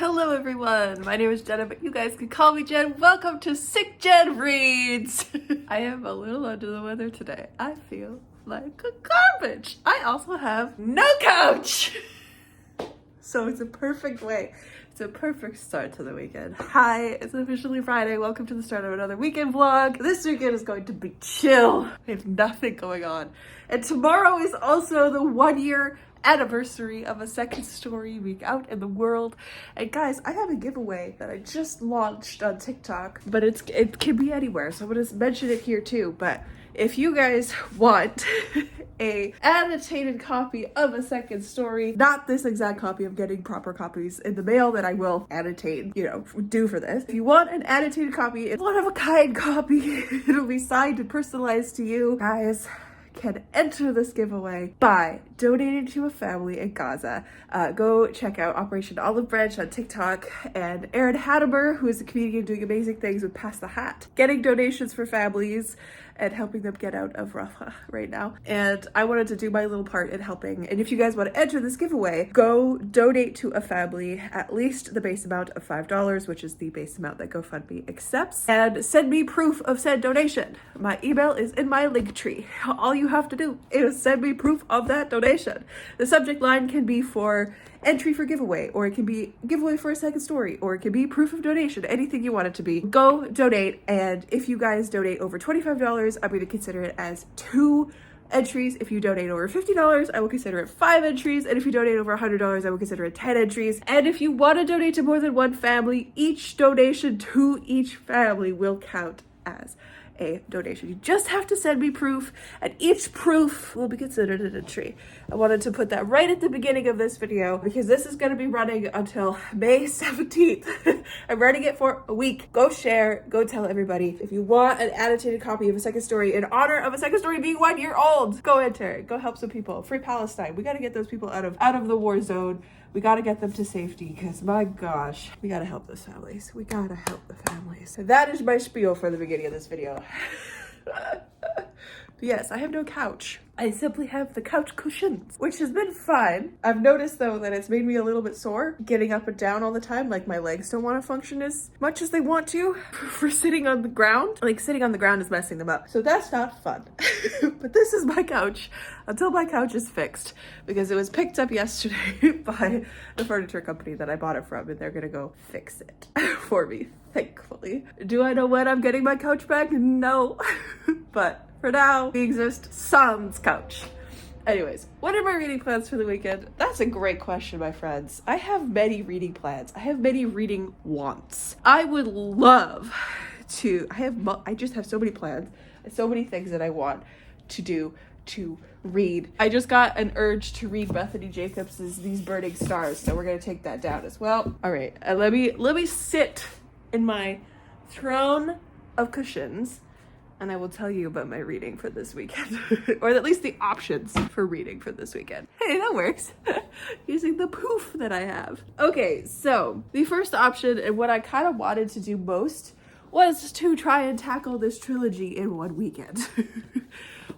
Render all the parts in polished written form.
Hello everyone, my name is Jenna, but you guys can call me Jen. Welcome to Sick Jen Reads! I am a little under the weather today. I feel like garbage. I also have no couch! So it's a perfect way. It's a perfect start to the weekend. Hi, it's officially Friday. Welcome to the start of another weekend vlog. This weekend is going to be chill. We have nothing going on. And tomorrow is also the 1-year anniversary of A Second Story week out in the world. And guys, I have a giveaway that I just launched on TikTok, but it can be anywhere, so I'm gonna mention it here too. But if you guys want a annotated copy of A Second Story, not this exact copy, I'm getting proper copies in the mail that I will annotate, do for this. If you want an annotated copy, it's one-of-a-kind copy, it'll be signed and personalized to you. Guys can enter this giveaway by donating to a family in Gaza. Go check out Operation Olive Branch on TikTok, and Erin Hattemer, who is a comedian doing amazing things with Pass the Hat, getting donations for families and helping them get out of Rafah right now. And I wanted to do my little part in helping. And if you guys want to enter this giveaway, go donate to a family at least the base amount of $5, which is the base amount that GoFundMe accepts, and send me proof of said donation. My email is in my link tree. All you have to do is send me proof of that donation. The subject line can be for entry for giveaway, or it can be giveaway for A Second Story, or it can be proof of donation, anything you want it to be. Go donate, and if you guys donate over $25, I'm going to consider it as 2 entries. If you donate over $50, I will consider it 5 entries, and if you donate over $100, I will consider it 10 entries. And if you want to donate to more than one family, each donation to each family will count as a donation. You just have to send me proof, and each proof will be considered an entry. I wanted to put that right at the beginning of this video because this is going to be running until May 17th. I'm running it for a week. Go share, go tell everybody. If you want an annotated copy of A Second Story in honor of A Second Story being 1 year old, go enter, go help some people. Free Palestine. We got to get those people out of the war zone. We got to get them to safety because, my gosh, we got to help those families. We got to help the families. So that is my spiel for the beginning of this video. Yes, I have no couch. I simply have the couch cushions, which has been fine. I've noticed though that it's made me a little bit sore getting up and down all the time. Like my legs don't want to function as much as they want to for sitting on the ground. Like sitting on the ground is messing them up. So that's not fun. But this is my couch until my couch is fixed, because it was picked up yesterday by the furniture company that I bought it from, and they're gonna go fix it for me, thankfully. Do I know when I'm getting my couch back? No. But for now, we exist sans couch. Anyways, what are my reading plans for the weekend? That's a great question, my friends. I have many reading plans. I have many reading wants. I would love to, I just have so many plans, so many things that I want to do, to read. I just got an urge to read Bethany Jacobs's These Burning Stars, so we're gonna take that down as well. All right, let me sit in my throne of cushions, and I will tell you about my reading for this weekend. Or at least the options for reading for this weekend. Hey, that works. Using the poof that I have. Okay, so the first option, and what I kind of wanted to do most, was to try and tackle this trilogy in one weekend.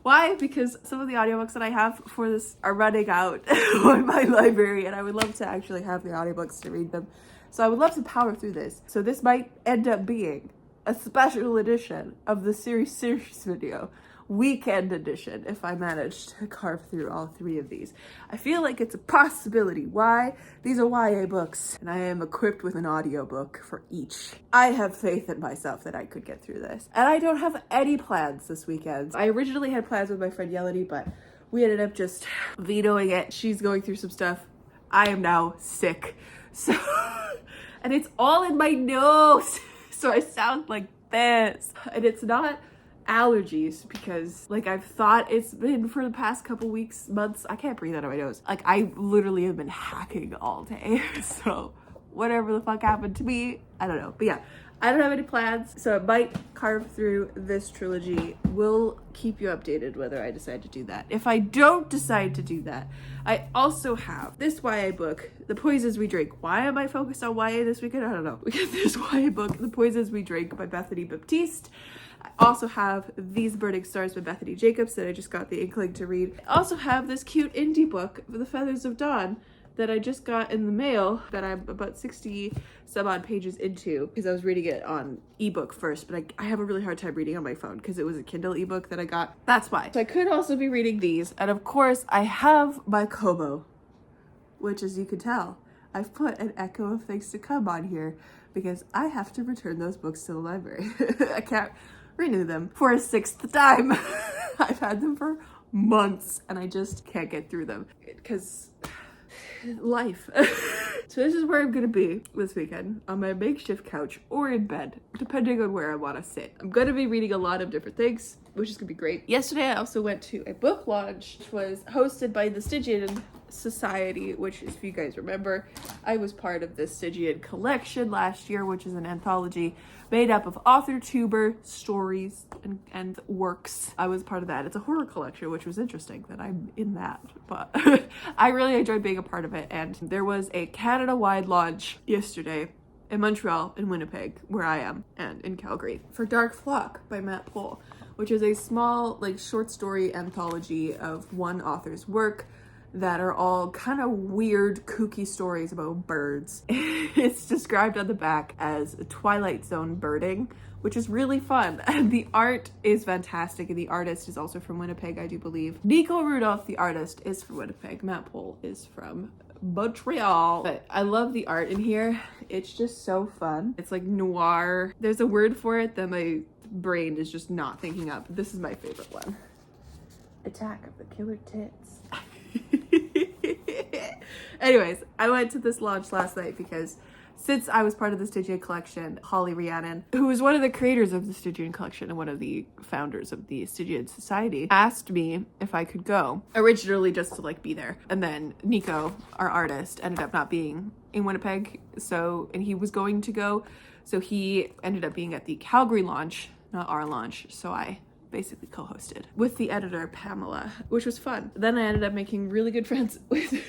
Why? Because some of the audiobooks that I have for this are running out on my library, and I would love to actually have the audiobooks to read them. So I would love to power through this. So this might end up being a special edition of the series video, weekend edition, if I manage to carve through all 3 of these. I feel like it's a possibility. Why? These are YA books, and I am equipped with an audiobook for each. I have faith in myself that I could get through this. And I don't have any plans this weekend. I originally had plans with my friend Yelity, but we ended up just vetoing it. She's going through some stuff. I am now sick. So, and it's all in my nose. So I sound like this. And it's not allergies, because like I've thought it's been for the past couple weeks, months. I can't breathe out of my nose. Like I literally have been hacking all day. So whatever the fuck happened to me, I don't know. But yeah, I don't have any plans, so I might carve through this trilogy. We'll keep you updated whether I decide to do that. If I don't decide to do that, I also have this YA book, The Poisons We Drink. Why am I focused on YA this weekend? I don't know. Because this YA book, The Poisons We Drink by Bethany Baptiste. I also have These Burning Stars by Bethany Jacobs that I just got the inkling to read. I also have this cute indie book, The Feathers of Dawn, that I just got in the mail that I'm about 60 some odd pages into because I was reading it on ebook first, but I have a really hard time reading on my phone because it was a Kindle ebook that I got. That's why. So I could also be reading these. And of course I have my Kobo, which as you can tell, I've put an Echo of Things to Come on here because I have to return those books to the library. I can't renew them for a 6th time. I've had them for months and I just can't get through them because life. So this is where I'm gonna be this weekend, on my makeshift couch or in bed, depending on where I want to sit. I'm gonna be reading a lot of different things, which is gonna be great. Yesterday I also went to a book launch, which was hosted by the Stygian Society, which, if you guys remember, I was part of the Stygian collection last year, which is an anthology made up of author tuber stories and works. I was part of that. It's a horror collection, which was interesting that I'm in that, but I really enjoyed being a part of it. And there was a Canada-wide launch yesterday in Montreal, in Winnipeg, where I am, and in Calgary, for Dark Flock by Matt Pohl, which is a small, like, short story anthology of one author's work that are all kind of weird, kooky stories about birds. It's described on the back as Twilight Zone birding, which is really fun. And the art is fantastic, and the artist is also from Winnipeg, I do believe. Nico Rudolph, the artist, is from Winnipeg. Matt Pohl is from Montreal. But I love the art in here. It's just so fun. It's like noir. There's a word for it that my brain is just not thinking up. This is my favorite one. Attack of the Killer Tits. Anyways, I went to this launch last night because since I was part of the Stygian collection, Holly Rhiannon, who is one of the creators of the Stygian collection and one of the founders of the Stygian Society, asked me if I could go, originally just to like be there. And then Nico, our artist, ended up not being in Winnipeg, and he was going to go, so he ended up being at the Calgary launch, not our launch, so I basically co-hosted with the editor Pamela, which was fun. Then I ended up making really good friends with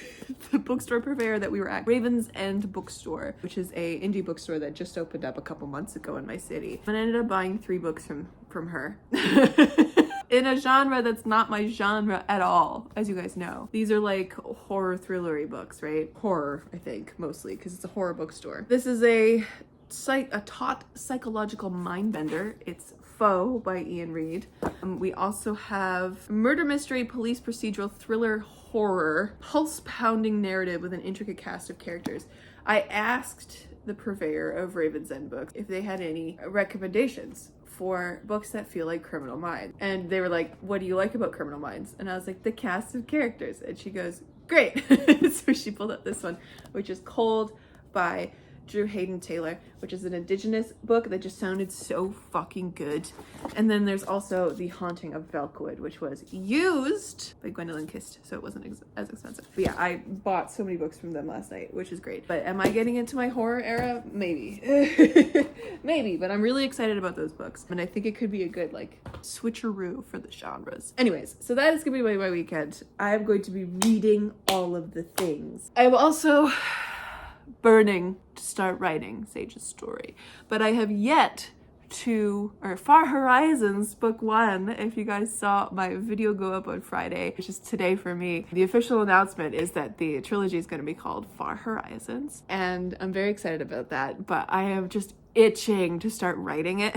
the bookstore purveyor that we were at, Ravens End Bookstore, which is a indie bookstore that just opened up a couple months ago in my city. And I ended up buying 3 books from her. In a genre that's not my genre at all, as you guys know. These are like horror thrillery books, right? Horror, I think, mostly, because it's a horror bookstore. This is a taut psychological mind bender. It's Foe by Ian Reid. We also have murder mystery, police procedural, thriller, horror, pulse-pounding narrative with an intricate cast of characters. I asked the purveyor of Ravens End Books if they had any recommendations for books that feel like Criminal Minds. And they were like, what do you like about Criminal Minds? And I was like, the cast of characters. And she goes, great. So she pulled up this one, which is Cold by Drew Hayden Taylor, which is an Indigenous book that just sounded so fucking good. And then there's also The Haunting of Velkwood, which was used by Gwendolyn Kist, so it wasn't as expensive. But yeah, I bought so many books from them last night, which is great. But am I getting into my horror era? Maybe. Maybe, but I'm really excited about those books. And I think it could be a good, like, switcheroo for the genres. Anyways, so that is gonna be my weekend. I'm going to be reading all of the things. I'm also burning to start writing Sage's story, but I have yet to, or Far Horizons book 1, if you guys saw my video go up on Friday, which is today for me, the official announcement is that the trilogy is going to be called Far Horizons, and I'm very excited about that, but I am just itching to start writing it.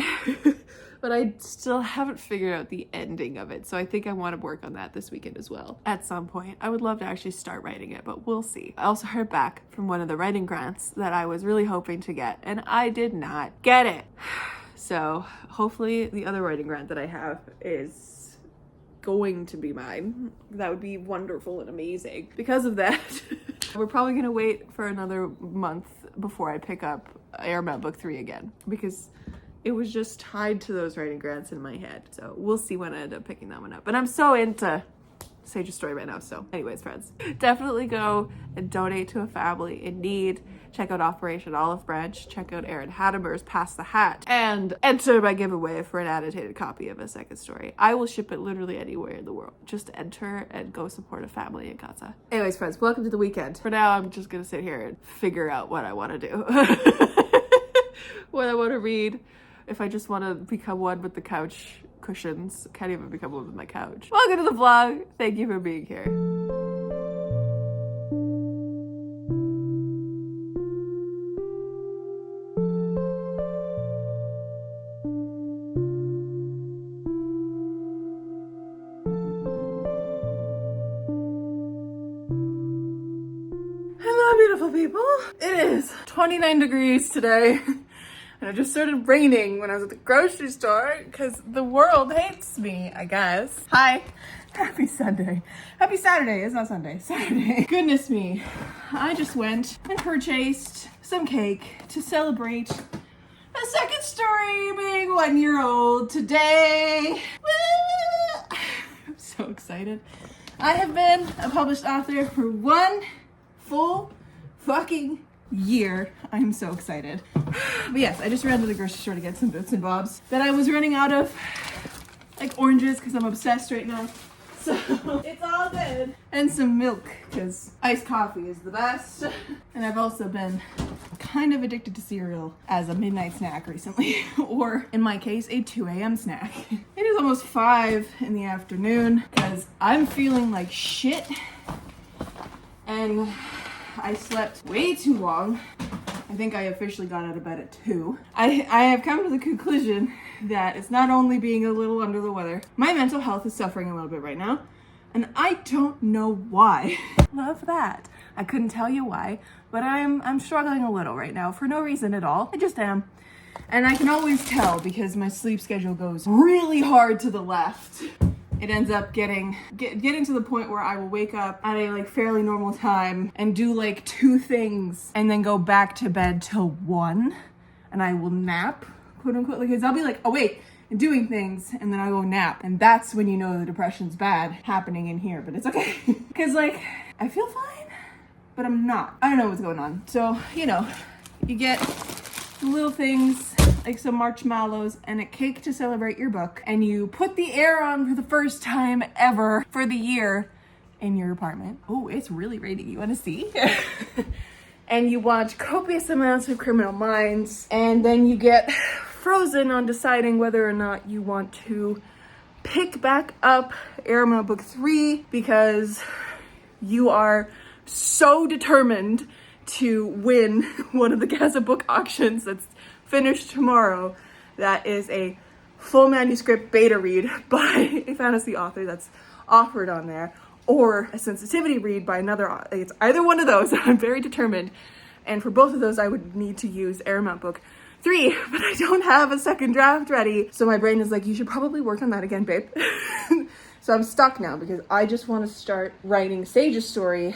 But I still haven't figured out the ending of it. So I think I want to work on that this weekend as well. At some point, I would love to actually start writing it, but we'll see. I also heard back from one of the writing grants that I was really hoping to get, and I did not get it. So hopefully the other writing grant that I have is going to be mine. That would be wonderful and amazing. Because of that, we're probably gonna wait for another month before I pick up Airmail Book 3 again, because it was just tied to those writing grants in my head. So we'll see when I end up picking that one up. But I'm so into Sage's story right now. So anyways, friends, definitely go and donate to a family in need. Check out Operation Olive Branch. Check out Erin Hattemer's Pass the Hat. And enter my giveaway for an annotated copy of a second story. I will ship it literally anywhere in the world. Just enter and go support a family in Gaza. Anyways, friends, welcome to the weekend. For now, I'm just going to sit here and figure out what I want to do. What I want to read. If I just want to become one with the couch cushions, can't even become one with my couch. Welcome to the vlog. Thank you for being here. It is 29 degrees today. And it just started raining when I was at the grocery store because the world hates me, I guess. Hi. Happy Sunday. Happy Saturday. It's not Sunday. Saturday. Goodness me. I just went and purchased some cake to celebrate a second story being 1 year old today. Woo! I'm so excited. I have been a published author for 1 full fucking year. I'm so excited. But yes, I just ran to the grocery store to get some bits and bobs that I was running out of, like oranges because I'm obsessed right now. So it's all good. And some milk because iced coffee is the best. And I've also been kind of addicted to cereal as a midnight snack recently, or in my case, a 2 a.m. snack. It is almost 5 in the afternoon because I'm feeling like shit and I slept way too long. I think I officially got out of bed at 2. I have come to the conclusion that it's not only being a little under the weather, my mental health is suffering a little bit right now, and I don't know why. Love that. I couldn't tell you why, but I'm struggling a little right now for no reason at all. I just am. And I can always tell because my sleep schedule goes really hard to the left. It ends up getting to the point where I will wake up at a like fairly normal time and do like 2 things and then go back to bed till 1, and I will nap, quote unquote, because I'll be like awake and doing things and then I'll go nap, and that's when you know the depression's bad happening in here. But it's okay because like I feel fine, but I'm not. I don't know what's going on. So you know, you get little things like some marshmallows and a cake to celebrate your book, and you put the air on for the first time ever for the year in your apartment. Oh, it's really raining. You want to see? And you watch copious amounts of Criminal Minds, and then you get frozen on deciding whether or not you want to pick back up Airmail Book 3 because you are so determined to win one of the Gaza book auctions that's finished tomorrow. That is a full manuscript beta read by a fantasy author that's offered on there, or a sensitivity read by another author. It's either one of those. I'm very determined, and for both of those I would need to use Airmail Book 3, but I don't have a second draft ready, so my brain is like, you should probably work on that again, babe. So I'm stuck now because I just want to start writing Sage's story,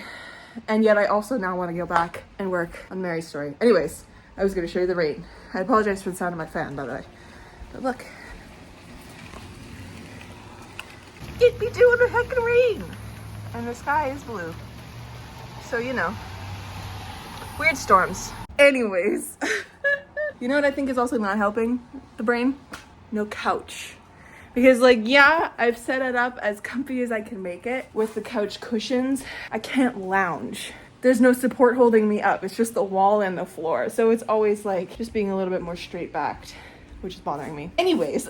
and yet I also now want to go back and work on Mary's story. Anyways, I was going to show you the rain. I apologize for the sound of my fan, by the way. But look. It be doing the heckin' rain. And the sky is blue. So, you know. Weird storms. Anyways. You know what I think is also not helping the brain? No couch. Because like, yeah, I've set it up as comfy as I can make it with the couch cushions. I can't lounge. There's no support holding me up. It's just the wall and the floor. So it's always like just being a little bit more straight backed, which is bothering me. Anyways,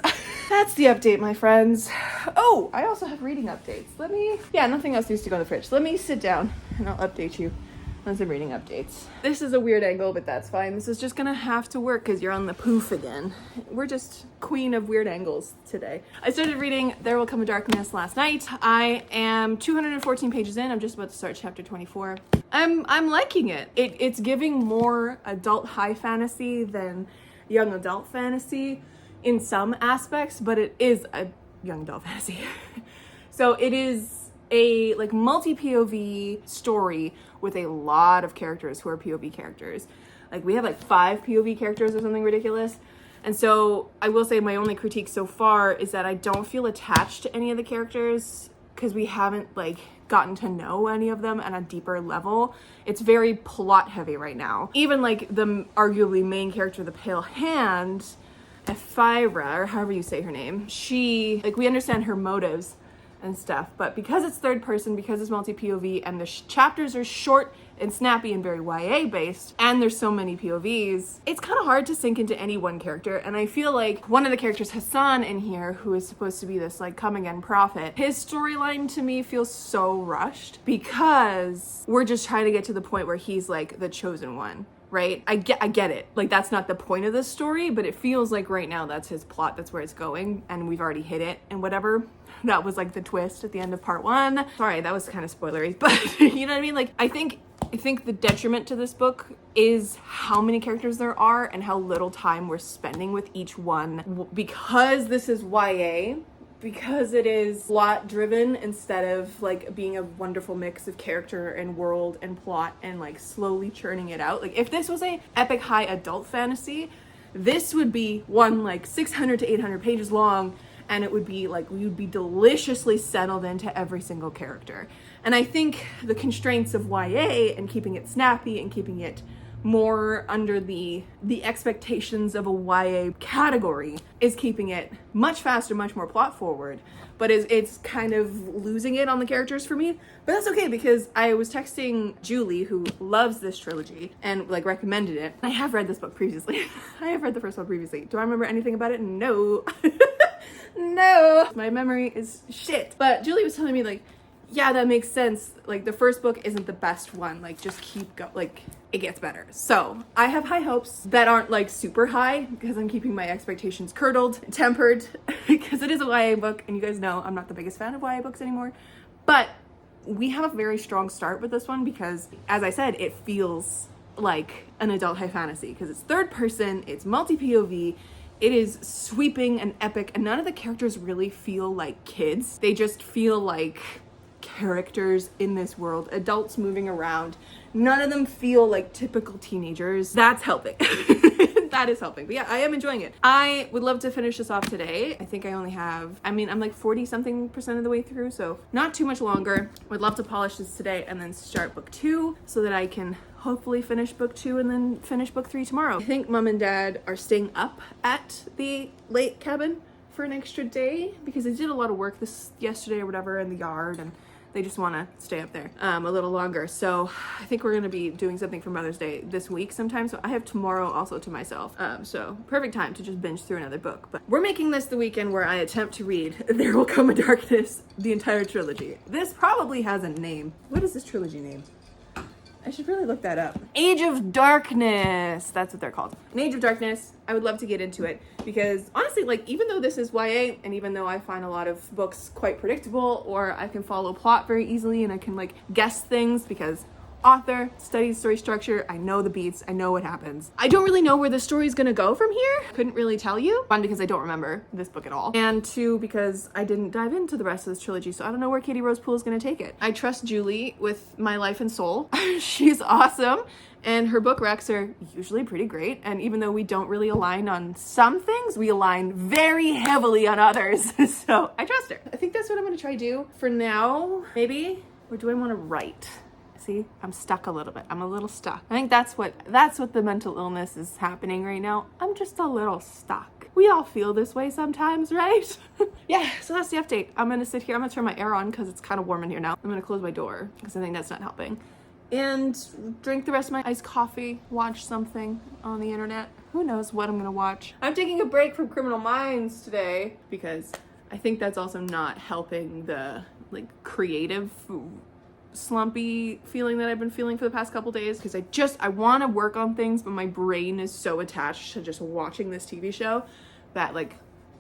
that's the update, my friends. Oh, I also have reading updates. Nothing else needs to go in the fridge. Let me sit down and I'll update you on some reading updates. This is a weird angle, but that's fine. This is just gonna have to work because you're on the poof again. We're just queen of weird angles today. I started reading There Will Come a Darkness last night. I am 214 pages in. I'm just about to start chapter 24. I'm liking it. It's giving more adult high fantasy than young adult fantasy in some aspects, but it is a young adult fantasy. So it is a like multi-POV story with a lot of characters who are POV characters. Like we have like 5 POV characters or something ridiculous. And so I will say my only critique so far is that I don't feel attached to any of the characters because we haven't like gotten to know any of them at a deeper level. It's very plot heavy right now. Even like the arguably main character, the Pale Hand, Ephira, or however you say her name, she, like we understand her motives and stuff, but because it's third person, because it's multi-POV, and the chapters are short and snappy and very YA based, and there's so many POVs, it's kind of hard to sink into any one character. And I feel like one of the characters, Hassan, in here, who is supposed to be this like come again prophet, his storyline to me feels so rushed because we're just trying to get to the point where he's like the chosen one. Right? I get it. Like, that's not the point of this story, but it feels like right now that's his plot. That's where it's going. And we've already hit it and whatever. That was like the twist at the end of part 1. Sorry, that was kind of spoilery, but you know what I mean? Like, I think I think the detriment to this book is how many characters there are and how little time we're spending with each one. Because this is YA, because it is plot driven instead of like being a wonderful mix of character and world and plot and like slowly churning it out. Like if this was a epic high adult fantasy, this would be one like 600 to 800 pages long, and it would be like we would be deliciously settled into every single character. And I think the constraints of YA and keeping it snappy and keeping it more under the expectations of a YA category is keeping it much faster, much more plot forward, but it's kind of losing it on the characters for me. But that's okay, because I was texting Julie, who loves this trilogy and like recommended it. I have read this book previously. I have read the first one previously. Do I remember anything about it? No. No, my memory is shit. But Julie was telling me like, yeah, that makes sense. Like the first book isn't the best one. Like just keep going. Like it gets better. So I have high hopes that aren't like super high, because I'm keeping my expectations curdled, tempered, because it is a YA book, and you guys know I'm not the biggest fan of YA books anymore. But we have a very strong start with this one because, as I said, it feels like an adult high fantasy because it's third person, it's multi-POV. It is sweeping and epic, and none of the characters really feel like kids. They just feel like characters in this world, adults moving around. None of them feel like typical teenagers. That's helping. That is helping. But yeah, I am enjoying it. I would love to finish this off today. I think I only have, I'm like 40-something% of the way through, so not too much longer. Would love to polish this today and then start book 2 so that I can hopefully finish book 2 and then finish book 3 tomorrow. I think mom and dad are staying up at the lake cabin for an extra day because they did a lot of work yesterday or whatever in the yard, and they just want to stay up there a little longer. So I think we're going to be doing something for Mother's Day this week sometime. So I have tomorrow also to myself. So perfect time to just binge through another book. But we're making this the weekend where I attempt to read There Will Come a Darkness, the entire trilogy. This probably has a name. What is this trilogy name? I should really look that up. Age of Darkness. That's what they're called. An Age of Darkness. I would love to get into it because honestly, like, even though this is YA and even though I find a lot of books quite predictable, or I can follow plot very easily and I can like guess things because author, studies story structure, I know the beats, I know what happens. I don't really know where the story's gonna go from here. Couldn't really tell you. One, because I don't remember this book at all. And two, because I didn't dive into the rest of this trilogy, so I don't know where Katie Rose Poole is gonna take it. I trust Julie with my life and soul. She's awesome. And her book recs are usually pretty great. And even though we don't really align on some things, we align very heavily on others. So I trust her. I think that's what I'm gonna try to do for now, maybe. Or do I wanna write? See, I'm stuck a little bit. I'm a little stuck. I think that's what the mental illness is happening right now. I'm just a little stuck. We all feel this way sometimes, right? Yeah, so that's the update. I'm gonna sit here. I'm gonna turn my air on because it's kind of warm in here now. I'm gonna close my door because I think that's not helping. And drink the rest of my iced coffee, watch something on the internet. Who knows what I'm gonna watch. I'm taking a break from Criminal Minds today because I think that's also not helping the like creative slumpy feeling that I've been feeling for the past couple days, because I want to work on things, but my brain is so attached to just watching this TV show that like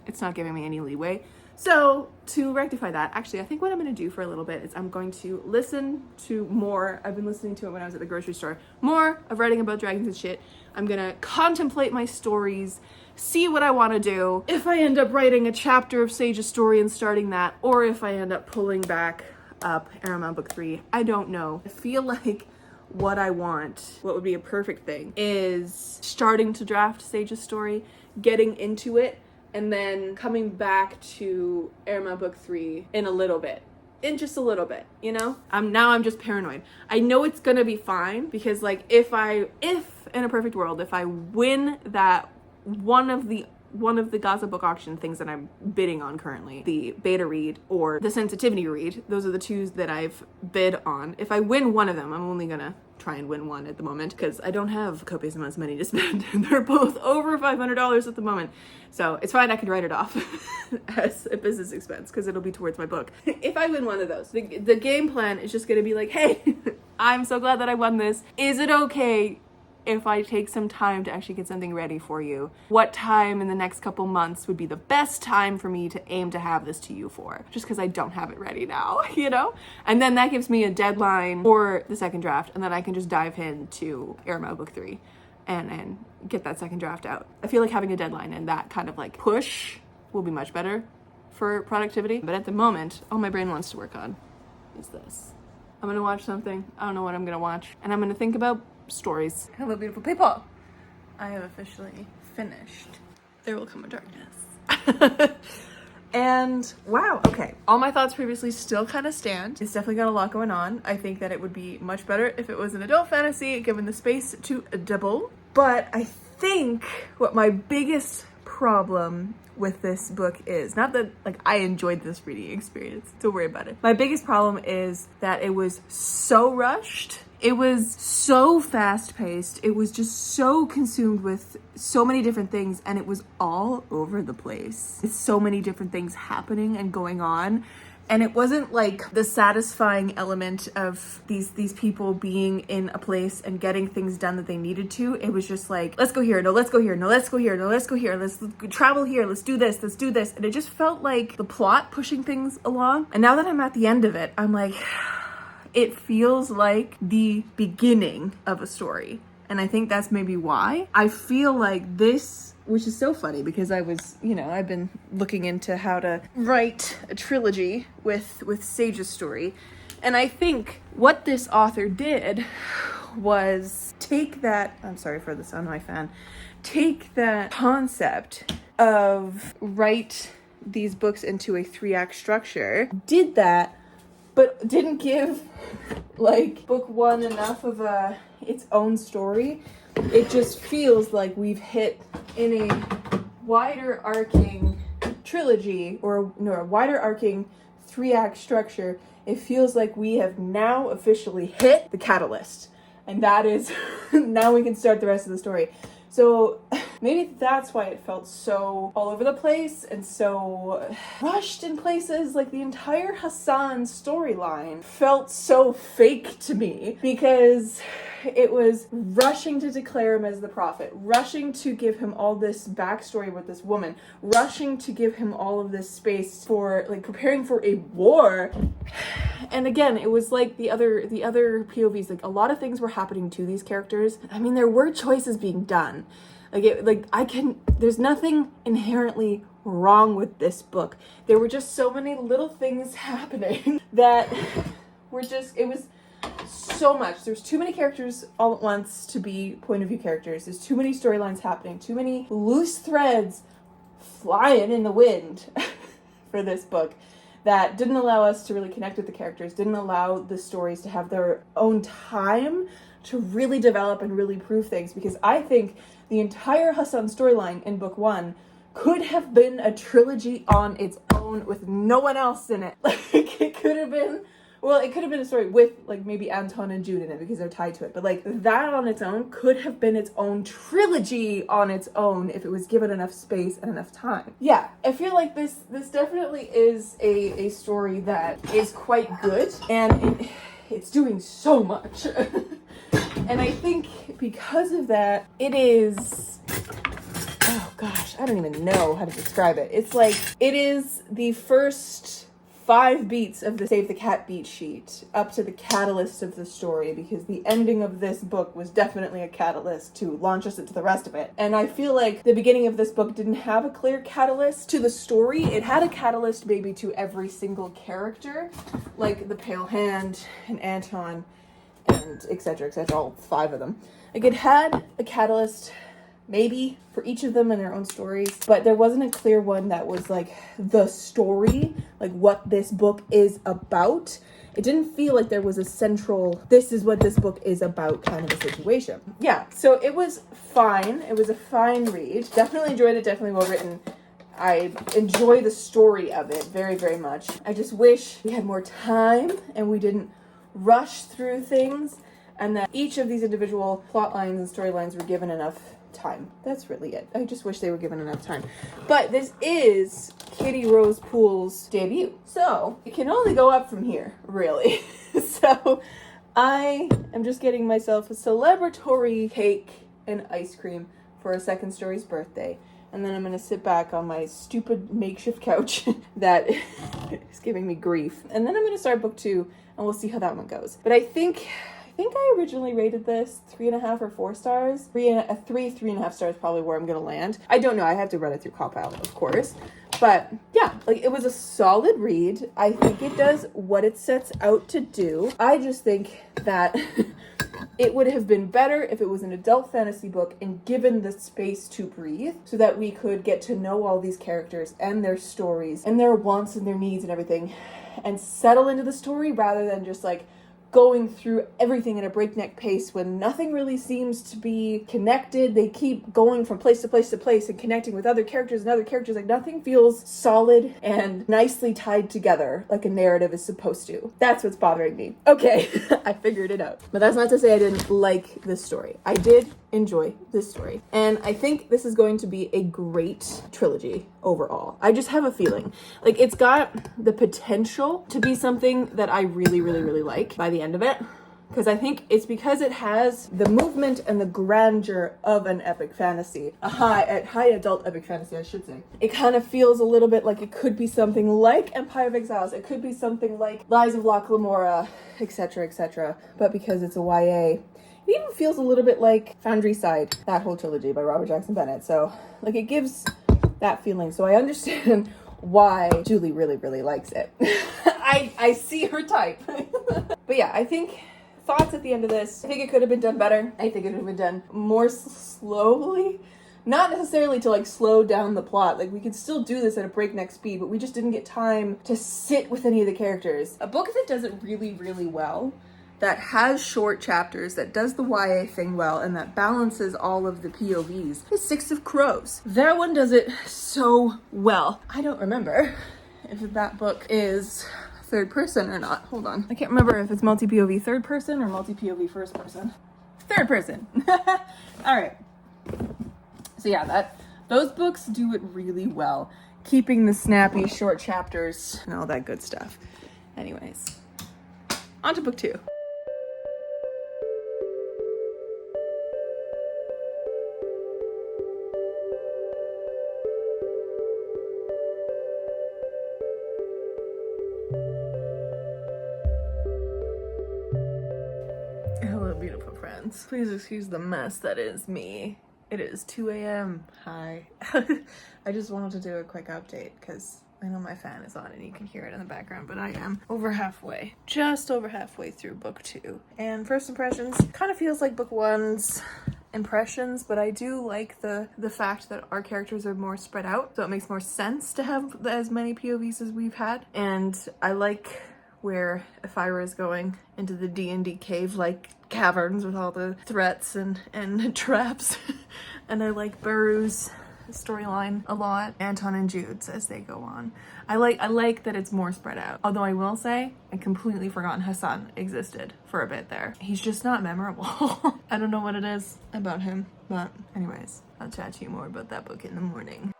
it's not giving me any leeway. So to rectify that, actually, I think what I'm going to do for a little bit is I'm going to listen to more. I've been listening to it when I was at the grocery store. More of writing about dragons and shit. I'm going to contemplate my stories, see what I want to do. If I end up writing a chapter of Sage's story and starting that, or if I end up pulling back up Aramount book 3, I don't know. I feel like what I want, what would be a perfect thing, is starting to draft Sage's story, getting into it, and then coming back to Aramount book 3 in a little bit. In just a little bit, you know? I'm just paranoid. I know it's gonna be fine because like if in a perfect world, if I win that one of the Gaza book auction things that I'm bidding on currently, the beta read or the sensitivity read, those are the two that I've bid on. If I win one of them, I'm only gonna try and win one at the moment because I don't have copious amounts of money to spend. They're both over $500 at the moment. So it's fine, I can write it off as a business expense because it'll be towards my book. If I win one of those, the game plan is just gonna be like, hey, I'm so glad that I won this. Is it okay if I take some time to actually get something ready for you, what time in the next couple months would be the best time for me to aim to have this to you for, just because I don't have it ready now, you know? And then that gives me a deadline for the second draft, and then I can just dive into Airmail Book 3 and get that second draft out. I feel like having a deadline and that kind of like push will be much better for productivity. But at the moment, all my brain wants to work on is this. I'm gonna watch something. I don't know what I'm gonna watch. And I'm gonna think about stories. Hello, beautiful people. I have officially finished There Will Come a Darkness. And wow, okay. All my thoughts previously still kind of stand. It's definitely got a lot going on. I think that it would be much better if it was an adult fantasy, given the space to double. But I think what my biggest problem with this book is, not that like I enjoyed this reading experience, don't worry about it. My biggest problem is that it was so rushed. It was so fast-paced. It was just so consumed with so many different things, and it was all over the place. It's so many different things happening and going on. And it wasn't like the satisfying element of these people being in a place and getting things done that they needed to. It was just like, let's go here, no, let's go here, no, let's go here, no, let's go here, let's travel here, let's do this, let's do this. And it just felt like the plot pushing things along. And now that I'm at the end of it, I'm like, it feels like the beginning of a story. And I think that's maybe why. I feel like this, which is so funny because I was, you know, I've been looking into how to write a trilogy with Sage's story. And I think what this author did was take that, I'm sorry for the sound of my fan, take that concept of write these books into a 3-act structure, did that, but didn't give like book 1 enough of its own story. It just feels like we've hit in a wider arcing trilogy, or no, a wider arcing 3-act structure. It feels like we have now officially hit the catalyst, and that is now we can start the rest of the story. So maybe that's why it felt so all over the place and so rushed in places. Like the entire Hassan storyline felt so fake to me because it was rushing to declare him as the prophet, rushing to give him all this backstory with this woman, rushing to give him all of this space for like preparing for a war. And again, it was like the other POVs, like a lot of things were happening to these characters. I mean, there were choices being done. There's nothing inherently wrong with this book. There were just so many little things happening that were just, it was so much. There's too many characters all at once to be point of view characters. There's too many storylines happening, too many loose threads flying in the wind for this book that didn't allow us to really connect with the characters, didn't allow the stories to have their own time to really develop and really prove things. Because I think the entire Hassan storyline in book 1 could have been a trilogy on its own with no one else in it. Like it could have been, well, it could have been a story with like maybe Anton and Jude in it because they're tied to it. But like that on its own could have been its own trilogy on its own if it was given enough space and enough time. Yeah, I feel like this definitely is a story that is quite good, and it's doing so much. And I think because of that, it is, oh gosh, I don't even know how to describe it. It's like, it is the first 5 beats of the Save the Cat beat sheet up to the catalyst of the story, because the ending of this book was definitely a catalyst to launch us into the rest of it. And I feel like the beginning of this book didn't have a clear catalyst to the story. It had a catalyst maybe to every single character, like the Pale Hand and Anton and etc., all 5 of them. Like it had a catalyst maybe for each of them in their own stories, but there wasn't a clear one that was like the story, like what this book is about. It didn't feel like there was a central, this is what this book is about kind of a situation. Yeah, so it was fine. It was a fine read. Definitely enjoyed it, definitely well written. I enjoy the story of it very, very much. I just wish we had more time and we didn't rush through things, and that each of these individual plot lines and storylines were given enough time. That's really it. I just wish they were given enough time. But this is Katie Rose Poole's debut, so it can only go up from here, really. So I am just getting myself a celebratory cake and ice cream for a second story's birthday. And then I'm gonna sit back on my stupid makeshift couch that is giving me grief. And then I'm gonna start book 2 and we'll see how that one goes. But I think I originally rated this 3.5 or 4 stars. 3.5 stars probably where I'm gonna land. I don't know, I have to run it through Cop-Out, of course. But yeah, like it was a solid read. I think it does what it sets out to do. I just think that it would have been better if it was an adult fantasy book and given the space to breathe so that we could get to know all these characters and their stories and their wants and their needs and everything and settle into the story rather than just like going through everything at a breakneck pace when nothing really seems to be connected. They keep going from place to place to place and connecting with other characters and other characters. Like nothing feels solid and nicely tied together like a narrative is supposed to. That's what's bothering me. Okay, I figured it out. But that's not to say I didn't like this story. I did enjoy this story. And I think this is going to be a great trilogy overall. I just have a feeling. Like it's got the potential to be something that I really, really, really like by the end of it. Because I think it's because it has the movement and the grandeur of an epic fantasy. A high adult epic fantasy, I should say. It kind of feels a little bit like it could be something like Empire of Exiles. It could be something like Lies of Locke Lamora, etc., etc. But because it's a YA, it even feels a little bit like Foundry Side, that whole trilogy by Robert Jackson Bennett. So, like, it gives that feeling. So I understand why Julie really, really likes it. I see her type. But yeah, I think thoughts at the end of this. I think it could have been done better. I think it could have been done more slowly. Not necessarily to like slow down the plot. Like we could still do this at a breakneck speed, but we just didn't get time to sit with any of the characters. A book that does it really, really well, that has short chapters, that does the YA thing well, and that balances all of the POVs is Six of Crows. That one does it so well. I don't remember if that book is third person or not. Hold on. I can't remember if it's multi-POV third person or multi-POV first person. Third person. All right. So yeah, those books do it really well, keeping the snappy short chapters and all that good stuff. Anyways, on to book 2. Hello, beautiful friends. Please excuse the mess that is me. It is 2 a.m. Hi. I just wanted to do a quick update because I know my fan is on and you can hear it in the background, but I am just over halfway through book 2. And first impressions kind of feels like book 1's impressions, but I do like the fact that our characters are more spread out, so it makes more sense to have as many POVs as we've had. And I like where Ephira is going into the D&D cave-like caverns with all the threats and traps. And I like Baru's storyline a lot. Anton and Jude's as they go on. I like that it's more spread out. Although I will say, I completely forgotten Hassan existed for a bit there. He's just not memorable. I don't know what it is about him, but anyways, I'll chat to you more about that book in the morning.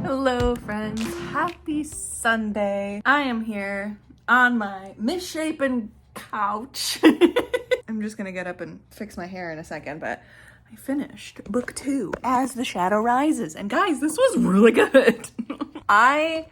Hello friends, happy Sunday. I am here on my misshapen couch. I'm just gonna get up and fix my hair in a second, but I finished book 2, As the Shadow Rises. And guys, this was really good. I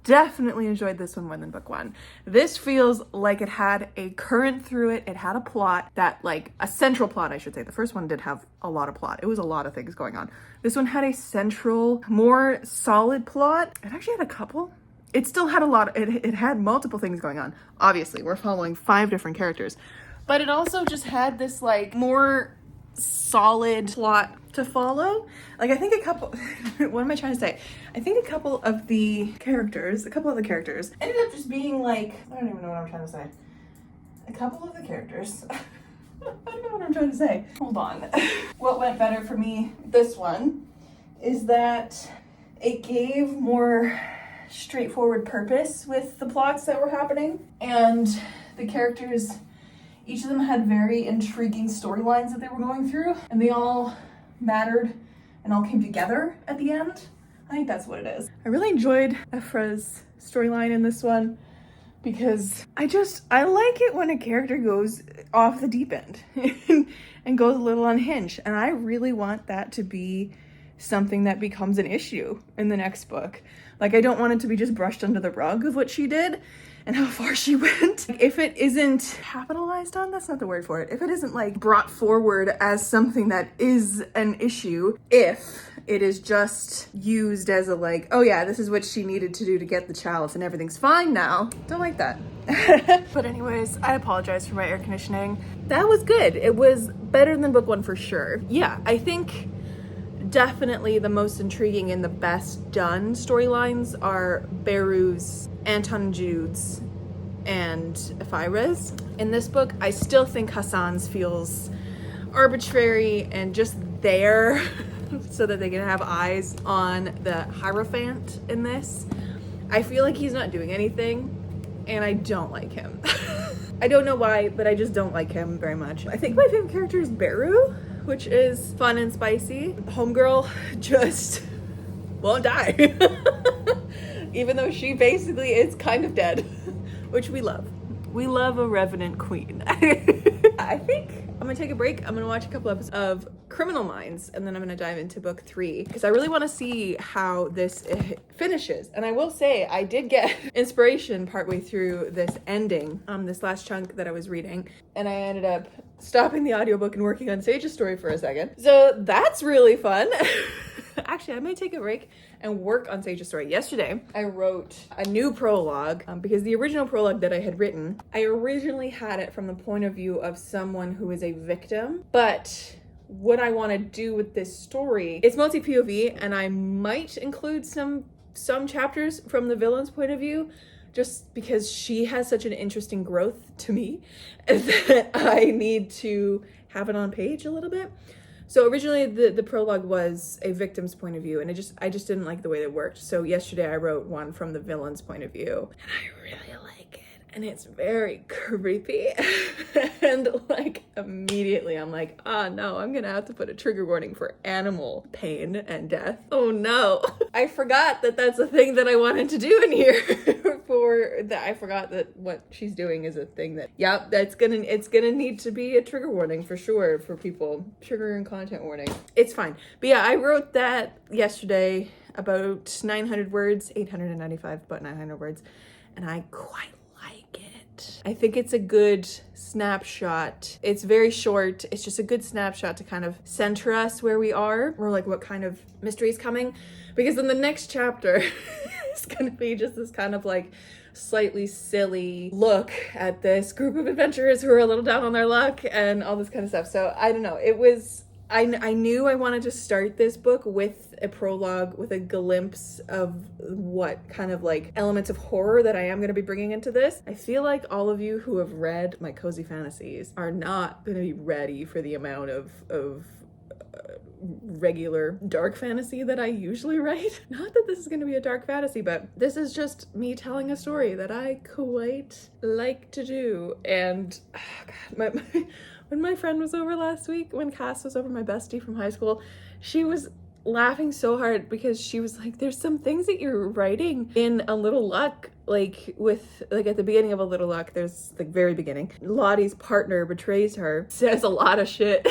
definitely enjoyed this one more than book 1. This feels like it had a current through it. It had a plot that, like, a central plot, I should say. The first one did have a lot of plot. It was a lot of things going on. This one had a central, more solid plot. It actually had a couple. It still had a lot. It had multiple things going on. Obviously, we're following 5 different characters. But it also just had this, like, more solid plot to follow. Like, I think a couple, what am I trying to say? I think a couple of the characters ended up just being like, I don't even know what I'm trying to say. A couple of the characters, I don't know what I'm trying to say. Hold on. What went better for me, this one, is that it gave more straightforward purpose with the plots that were happening. And the characters, each of them had very intriguing storylines that they were going through, and they all mattered and all came together at the end. I think that's what it is. I really enjoyed Ephra's storyline in this one because I like it when a character goes off the deep end and goes a little unhinged. And I really want that to be something that becomes an issue in the next book. Like, I don't want it to be just brushed under the rug of what she did and how far she went. If it isn't capitalized on, that's not the word for it. If it isn't like brought forward as something that is an issue, if it is just used as a like, oh yeah, this is what she needed to do to get the chalice and everything's fine now. Don't like that. But anyways, I apologize for my air conditioning. That was good. It was better than book one for sure. Yeah, I think definitely the most intriguing and the best done storylines are Beru's, Anton Jude's, and Ephra's. In this book, I still think Hassan's feels arbitrary and just there so that they can have eyes on the Hierophant in this. I feel like he's not doing anything, and I don't like him. I don't know why, but I just don't like him very much. I think my favorite character is Beru, which is fun and spicy. Homegirl just won't die. Even though she basically is kind of dead, which we love. We love a revenant queen. I think I'm gonna take a break. I'm gonna watch a couple episodes of Criminal Minds, and then I'm gonna dive into book 3 because I really want to see how this finishes. And I will say I did get inspiration partway through this ending, this last chunk that I was reading, and I ended up stopping the audiobook and working on Sage's story for a second. So that's really fun. Actually, I may take a break and work on Sage's story. Yesterday, I wrote a new prologue because the original prologue that I had written, I originally had it from the point of view of someone who is a victim. But what I want to do with this story, it's mostly POV, and I might include some chapters from the villain's point of view, just because she has such an interesting growth to me that I need to have it on page a little bit. So originally the prologue was a victim's point of view, and I just didn't like the way it worked. So yesterday I wrote one from the villain's point of view, and I really like it. And it's very creepy. And like immediately I'm like, oh no, I'm gonna have to put a trigger warning for animal pain and death. Oh no. I forgot that that's a thing that I wanted to do in here. I forgot that what she's doing is a thing that, yeah, it's gonna need to be a trigger warning for sure for people. Trigger and content warning. It's fine. But yeah, I wrote that yesterday, about 900 words, 895, but 900 words, and I quite like it. I think it's a good snapshot. It's very short. It's just a good snapshot to kind of center us where we are, or like what kind of mystery is coming. Because in the next chapter, it's gonna be just this kind of like slightly silly look at this group of adventurers who are a little down on their luck and all this kind of stuff. So I don't know. It was, I knew I wanted to start this book with a prologue, with a glimpse of what kind of like elements of horror that I am going to be bringing into this. I feel like all of you who have read my cozy fantasies are not going to be ready for the amount of regular dark fantasy that I usually write. Not that this is going to be a dark fantasy, but this is just me telling a story that I quite like to do. And oh God, when my friend was over last week, when Cass was over, my bestie from high school, she was laughing so hard because she was like, there's some things that you're writing in A Little Luck, like with, like at the beginning of A Little Luck, there's the very beginning, Lottie's partner betrays her, says a lot of shit.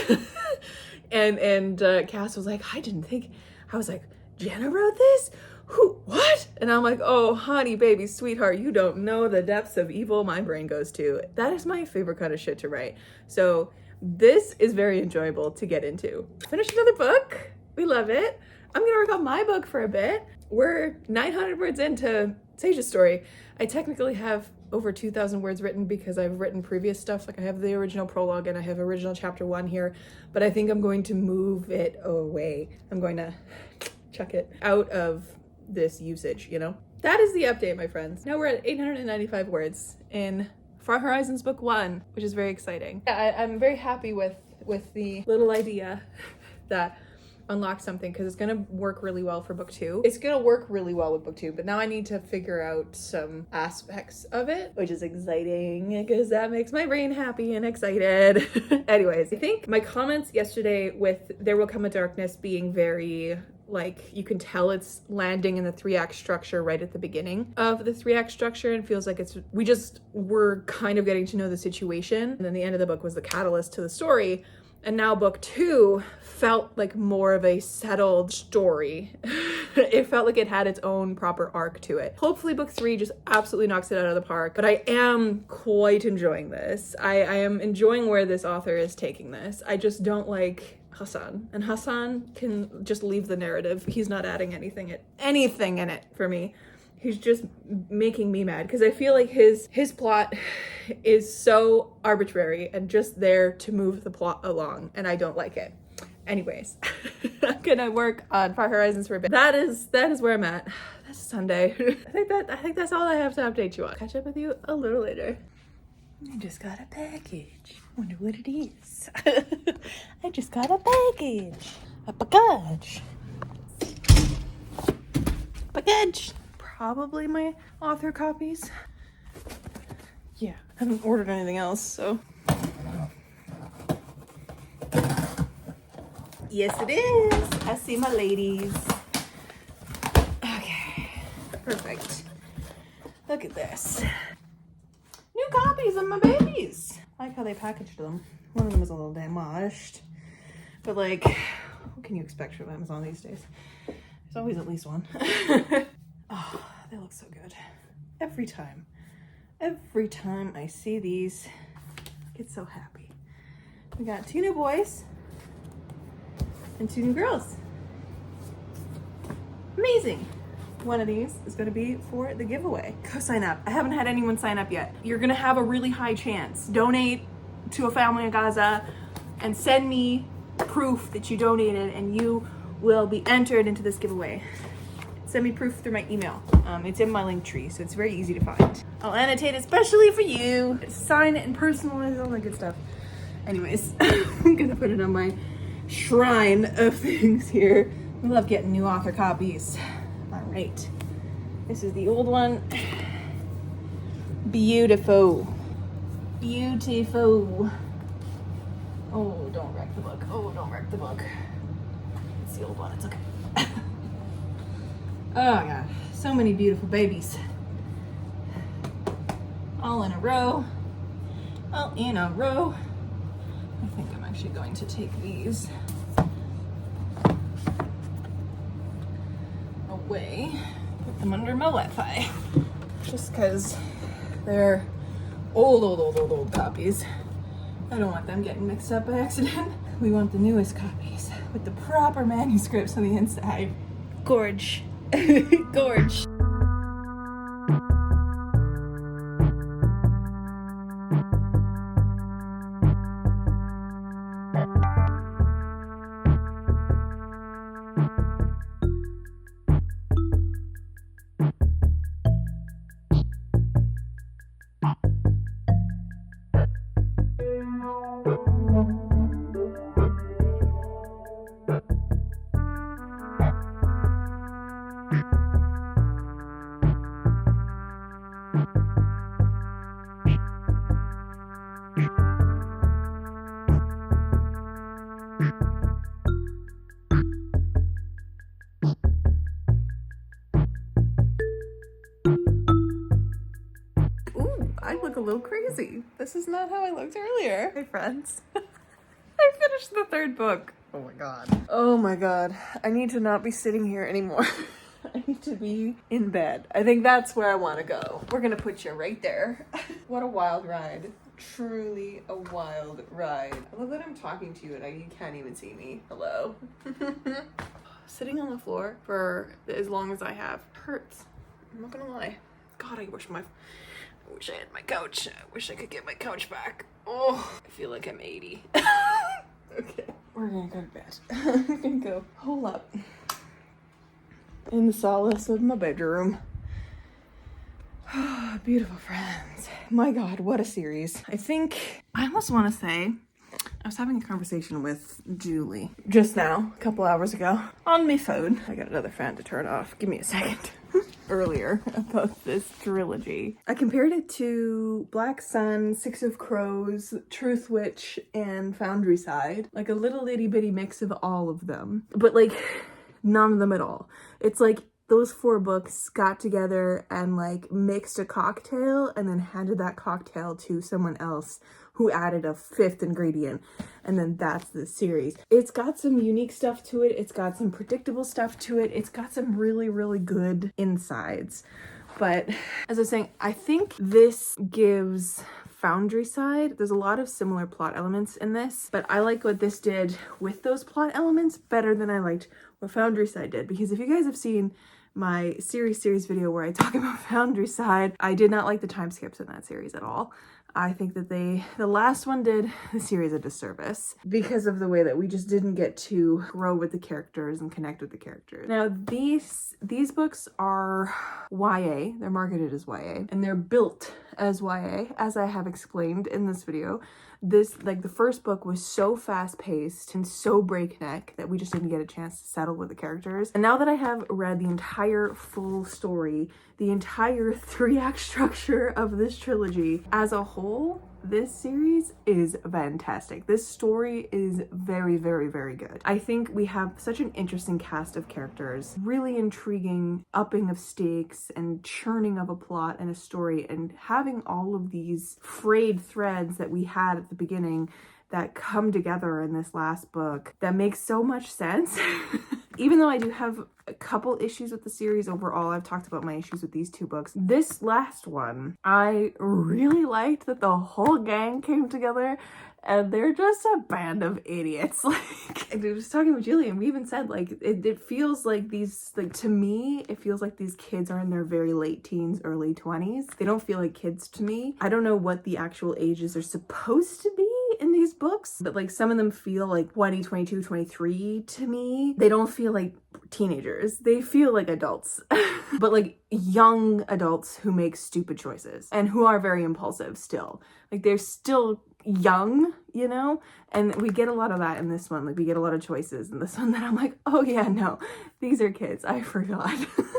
And Cass was like, I was like, Jenna wrote this? Who, what? And I'm like, oh, honey, baby, sweetheart, you don't know the depths of evil my brain goes to. That is my favorite kind of shit to write. So this is very enjoyable to get into. Finished another book. We love it. I'm gonna work on my book for a bit. We're 900 words into Sage's story. I technically have over 2,000 words written because I've written previous stuff. Like I have the original prologue and I have original chapter 1 here, but I think I'm going to move it away. I'm going to chuck it out of this usage, you know? That is the update, my friends. Now we're at 895 words in Far Horizons book 1, which is very exciting. I'm very happy with the little idea that unlocked something because it's gonna work really well for book 2. It's gonna work really well with book 2, but now I need to figure out some aspects of it, which is exciting because that makes my brain happy and excited. Anyways, I think my comments yesterday with There Will Come a Darkness being very, like, you can tell it's landing in the 3-act structure right at the beginning of the 3-act structure, and feels like we just were kind of getting to know the situation, and then the end of the book was the catalyst to the story. And now book 2 felt like more of a settled story. It felt like it had its own proper arc to it. Hopefully book 3 just absolutely knocks it out of the park, but I am quite enjoying this. I am enjoying where this author is taking this. I just don't like Hassan, and Hassan can just leave the narrative. He's not adding anything in it for me. He's just making me mad because I feel like his plot is so arbitrary and just there to move the plot along, and I don't like it. Anyways, I'm gonna work on Far Horizons for a bit. That is where I'm at. That's Sunday. I think that's all I have to update you on. Catch up with you a little later. I just got a package. Wonder what it is. I just got a package. A package. Package. Probably my author copies. Yeah, I haven't ordered anything else, so. Yes, it is. I see my ladies. Okay, perfect. Look at this. New copies of my babies. I like how they packaged them. One of them is a little damaged, but like, what can you expect from Amazon these days? There's always at least one. Oh, they look so good. Every time I see these, I get so happy. We got 2 new boys and 2 new girls. Amazing. One of these is gonna be for the giveaway. Go sign up. I haven't had anyone sign up yet. You're gonna have a really high chance. Donate to a family in Gaza and send me proof that you donated, and you will be entered into this giveaway. Send me proof through my email. It's in my link tree, so it's very easy to find. I'll annotate it especially for you. Sign it and personalize all that good stuff. Anyways, I'm gonna put it on my shrine of things here. We love getting new author copies. All right, this is the old one. Beautiful. Beautiful. Oh, don't wreck the book. Oh, don't wreck the book. It's the old one, it's okay. Oh my God, so many beautiful babies. All in a row. All in a row. I think I'm actually going to take these away, put them under my Wi-Fi. Just because they're old copies. I don't want them getting mixed up by accident. We want the newest copies with the proper manuscripts on the inside. Gorge. Gorge. A little crazy. This is not how I looked earlier. Hey friends. I finished the 3rd book. Oh my God. Oh my God. I need to not be sitting here anymore. I need to be in bed. I think that's where I want to go. We're gonna put you right there. What a wild ride. Truly a wild ride. I love that I'm talking to you and you can't even see me. Hello. Sitting on the floor for as long as I have hurts. I'm not gonna lie. God, I wish I had my couch. I wish I could get my couch back. Oh, I feel like I'm 80. Okay, we're gonna go to bed. I'm gonna go hole up in the solace of my bedroom. Beautiful friends. My God, what a series. I almost want to say I was having a conversation with Julie just now, a couple hours ago, on my phone. I got another fan to turn off. Give me a second. Earlier about this trilogy. I compared it to Black Sun, Six of Crows, Truth Witch, and Foundry Side. Like a little itty bitty mix of all of them. But like, none of them at all. It's like those 4 books got together and like mixed a cocktail and then handed that cocktail to someone else who added a 5th ingredient, and then that's the series. It's got some unique stuff to it, it's got some predictable stuff to it, it's got some really, really good insides. But as I was saying, I think this gives Foundry Side, there's a lot of similar plot elements in this, but I like what this did with those plot elements better than I liked what Foundry Side did, because if you guys have seen my series video where I talk about Foundry Side, I did not like the time skips in that series at all. I think that the last one did the series a disservice because of the way that we just didn't get to grow with the characters and connect with the characters. Now, these books are YA, they're marketed as YA, and they're built as YA, as I have explained in this video. The first book was so fast-paced and so breakneck that we just didn't get a chance to settle with the characters. And now that I have read the entire full story, the entire 3-act structure of this trilogy as a whole, this series is fantastic. This story is very, very, very good. I think we have such an interesting cast of characters, really intriguing upping of stakes and churning of a plot and a story, and having all of these frayed threads that we had at the beginning that come together in this last book that makes so much sense. Even though I do have a couple issues with the series overall, I've talked about my issues with these 2 books. This last one, I really liked that the whole gang came together and they're just a band of idiots. Like, I was talking with Julie and we even said, like, it feels like these, like, to me, it feels like these kids are in their very late teens, early 20s. They don't feel like kids to me. I don't know what the actual ages are supposed to be in these books, but like some of them feel like 20, 22, 23 to me. They don't feel like teenagers. They feel like adults, but like young adults who make stupid choices and who are very impulsive still. Like they're still young, you know? And we get a lot of that in this one. Like we get a lot of choices in this one that I'm like, oh yeah, no, these are kids. I forgot.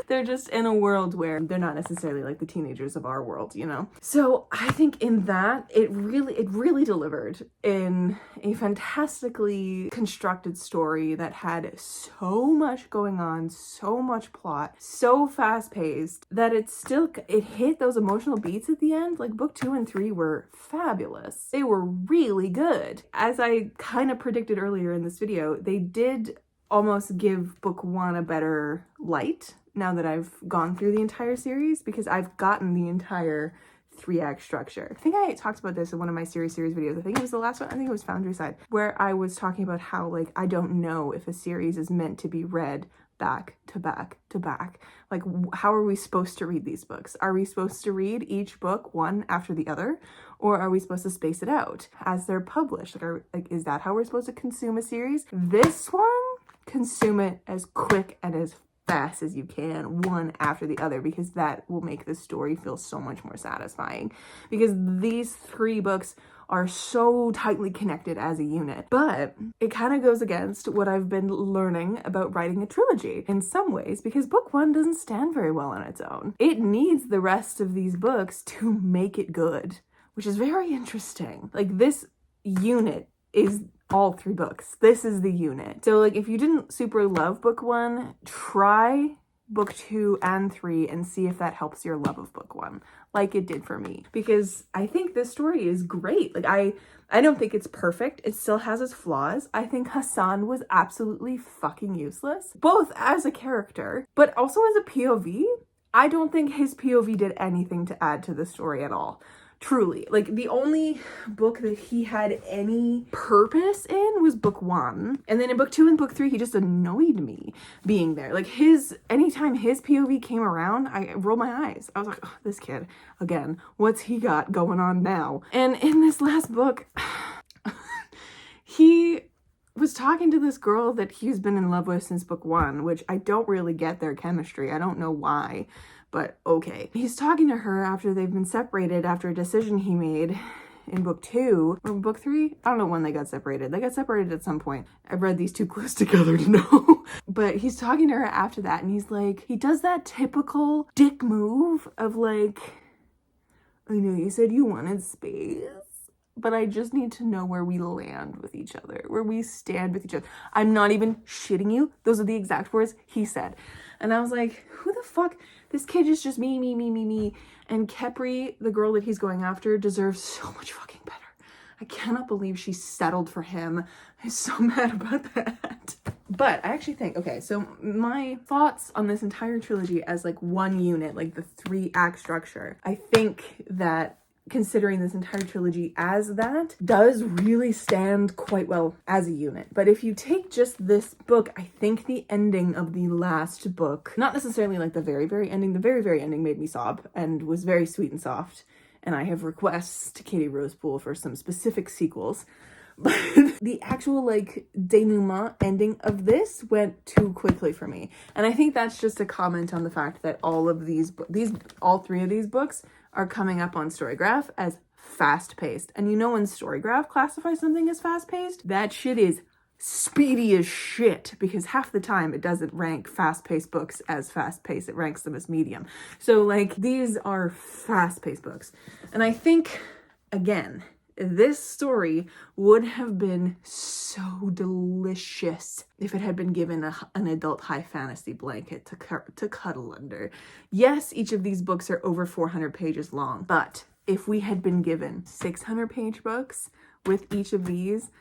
They're just in a world where they're not necessarily like the teenagers of our world, you know? So I think in that, it really delivered in a fantastically constructed story that had so much going on, so much plot, so fast paced that it hit those emotional beats at the end. Like book 2 and 3 were fabulous. They were really good. As I kind of predicted earlier in this video, they did almost give book 1 a better light now that I've gone through the entire series, because I've gotten the entire 3-act structure. I think I talked about this in one of my series videos. I think it was the last one. I think it was Foundry Side, where I was talking about how, like, I don't know if a series is meant to be read back to back to back. Like, how are we supposed to read these books? Are we supposed to read each book one after the other? Or are we supposed to space it out as they're published? Like, is that how we're supposed to consume a series? This one, consume it as quick and as fast as you can, one after the other, because that will make the story feel so much more satisfying, because these 3 books are so tightly connected as a unit. But it kind of goes against what I've been learning about writing a trilogy in some ways, because book 1 doesn't stand very well on its own. It needs the rest of these books to make it good, which is very interesting. Like, this unit is all 3 books. This is the unit. So like, if you didn't super love book 1, try book 2 and 3 and see if that helps your love of book 1, like it did for me, because I think this story is great. Like, I don't think it's perfect. It still has its flaws. I think Hassan was absolutely fucking useless, both as a character, but also as a POV. I don't think his POV did anything to add to the story at all. Truly. Like, the only book that he had any purpose in was book 1. And then in book 2 and book 3, he just annoyed me being there. Like, anytime his POV came around, I rolled my eyes. I was like, oh, this kid, again, what's he got going on now? And in this last book, he was talking to this girl that he's been in love with since book 1, which I don't really get their chemistry. I don't know why. But okay. He's talking to her after they've been separated after a decision he made in book 2 or book 3. I don't know when they got separated. They got separated at some point. I've read these too close together to know. But he's talking to her after that, and he's like, he does that typical dick move of like, I know you said you wanted space, but I just need to know where we land with each other, where we stand with each other. I'm not even shitting you. Those are the exact words he said. And I was like, who the fuck? This kid is just me. And Kepri, the girl that he's going after, deserves so much fucking better. I cannot believe she settled for him. I'm so mad about that. But I actually think, okay, so my thoughts on this entire trilogy as like one unit, like the 3-act structure, I think that considering this entire trilogy as that does really stand quite well as a unit. But if you take just this book, I think the ending of the last book, not necessarily like the very ending, the very ending made me sob and was very sweet and soft. And I have requests to Katie Rosepool for some specific sequels. But the actual like denouement ending of this went too quickly for me. And I think that's just a comment on the fact that all 3 of these books are coming up on Storygraph as fast-paced. And you know when Storygraph classifies something as fast-paced, that shit is speedy as shit, because half the time it doesn't rank fast-paced books as fast-paced, it ranks them as medium. So like these are fast-paced books. And I think, again, this story would have been so delicious if it had been given an adult high fantasy blanket to cuddle under. Yes, each of these books are over 400 pages long, but if we had been given 600-page books with each of these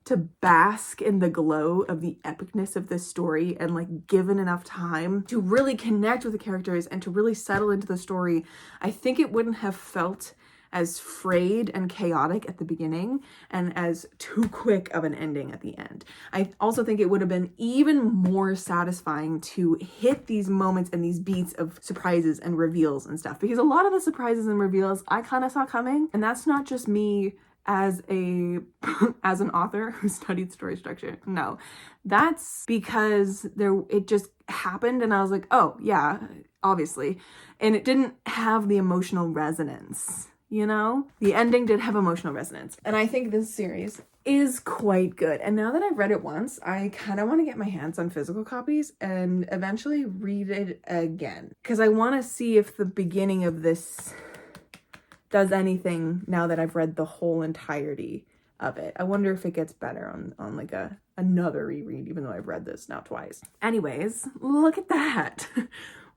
to bask in the glow of the epicness of this story and like given enough time to really connect with the characters and to really settle into the story, I think it wouldn't have felt as frayed and chaotic at the beginning and as too quick of an ending at the end. I also think it would have been even more satisfying to hit these moments and these beats of surprises and reveals and stuff, because a lot of the surprises and reveals I kind of saw coming, and that's not just me as an author who studied story structure. No, that's because it just happened and I was like, oh yeah, obviously. And it didn't have the emotional resonance. You know, the ending did have emotional resonance. And I think this series is quite good. And now that I've read it once, I kind of want to get my hands on physical copies and eventually read it again. Because I want to see if the beginning of this does anything now that I've read the whole entirety of it. I wonder if it gets better on like another reread, even though I've read this now twice. Anyways, look at that.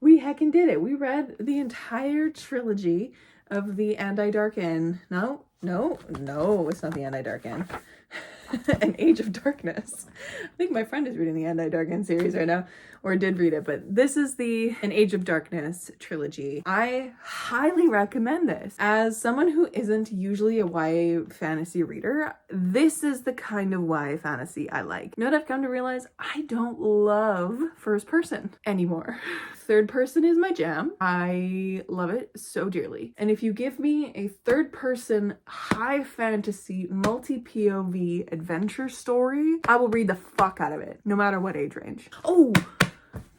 We heckin' did it. We read the entire trilogy of the And I Darken. No, it's not the And I Darken. An Age of Darkness. I think my friend is reading the And I Darken series right now, or did read it, but this is the An Age of Darkness trilogy. I highly recommend this. As someone who isn't usually a YA fantasy reader, this is the kind of YA fantasy I like. You know what I've come to realize? I don't love first person anymore. Third person is my jam. I love it so dearly. And if you give me a third person high fantasy multi-POV adventure story, I will read the fuck out of it, no matter what age range. Oh,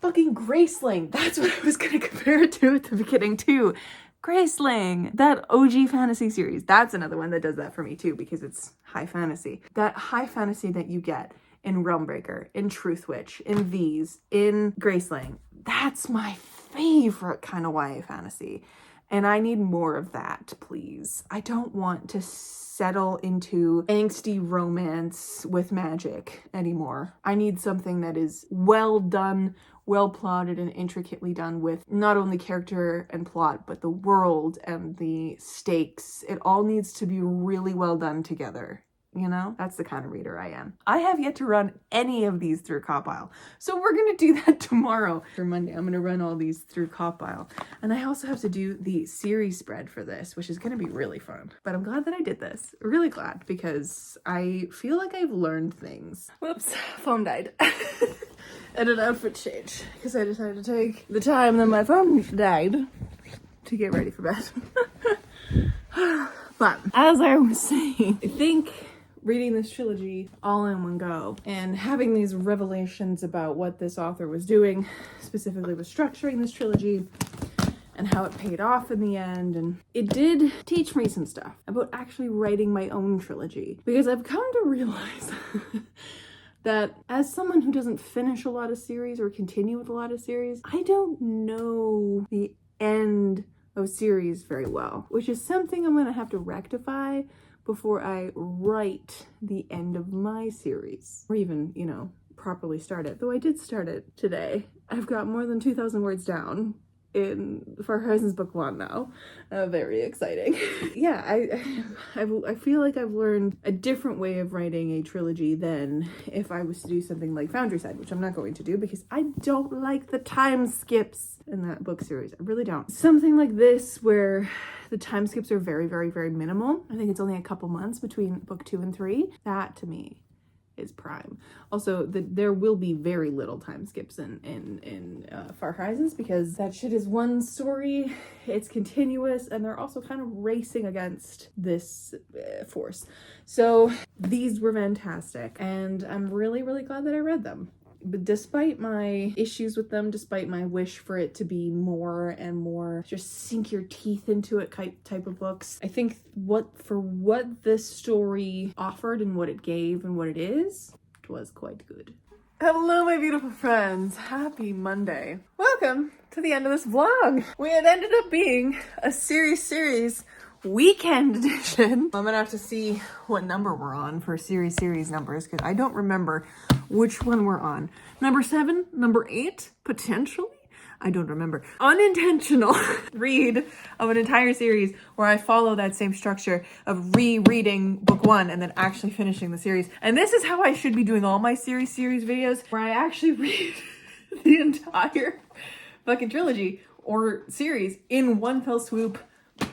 fucking Graceling. That's what I was gonna compare it to at the beginning too. Graceling, that OG fantasy series. That's another one that does that for me too, because it's high fantasy. That high fantasy that you get in Realmbreaker, in Truthwitch, in these, in Graceling. That's my favorite kind of YA fantasy. And I need more of that, please. I don't want to settle into angsty romance with magic anymore. I need something that is well done, well plotted, and intricately done with not only character and plot, but the world and the stakes. It all needs to be really well done together. You know, that's the kind of reader I am. I have yet to run any of these through Compile. So we're going to do that tomorrow. For Monday, I'm going to run all these through Compile. And I also have to do the series spread for this, which is going to be really fun. But I'm glad that I did this. Really glad, because I feel like I've learned things. Whoops, phone died. And an outfit change, because I decided to take the time that my phone died to get ready for bed. But as I was saying, I think reading this trilogy all in one go and having these revelations about what this author was doing, specifically with structuring this trilogy, and how it paid off in the end. And it did teach me some stuff about actually writing my own trilogy, because I've come to realize that as someone who doesn't finish a lot of series or continue with a lot of series, I don't know the end of series very well, which is something I'm going to have to rectify before I write the end of my series, or even, you know, properly start it. Though I did start it today. I've got more than 2,000 words down in Far Horizons book 1 now. Very exciting. Yeah, I feel like I've learned a different way of writing a trilogy than if I was to do something like Foundryside, which I'm not going to do because I don't like the time skips in that book series. I really don't. Something like this where the time skips are very, very, very minimal. I think it's only a couple months between book 2 and 3. That to me is prime. Also, there will be very little time skips in Far Horizons, because that shit is one story, it's continuous, and they're also kind of racing against this force. So these were fantastic, and I'm really, really glad that I read them. But despite my issues with them, despite my wish for it to be more and more just sink your teeth into it type of books, I think what this story offered and what it gave and what it is, it was quite good. Hello, my beautiful friends. Happy Monday. Welcome to the end of this vlog. It ended up being a series weekend edition. I'm gonna have to see what number we're on for series numbers, because I don't remember which one we're on. Number 7, number 8, potentially? I don't remember. Unintentional read of an entire series where I follow that same structure of rereading book 1 and then actually finishing the series. And this is how I should be doing all my series videos, where I actually read the entire fucking trilogy or series in one fell swoop,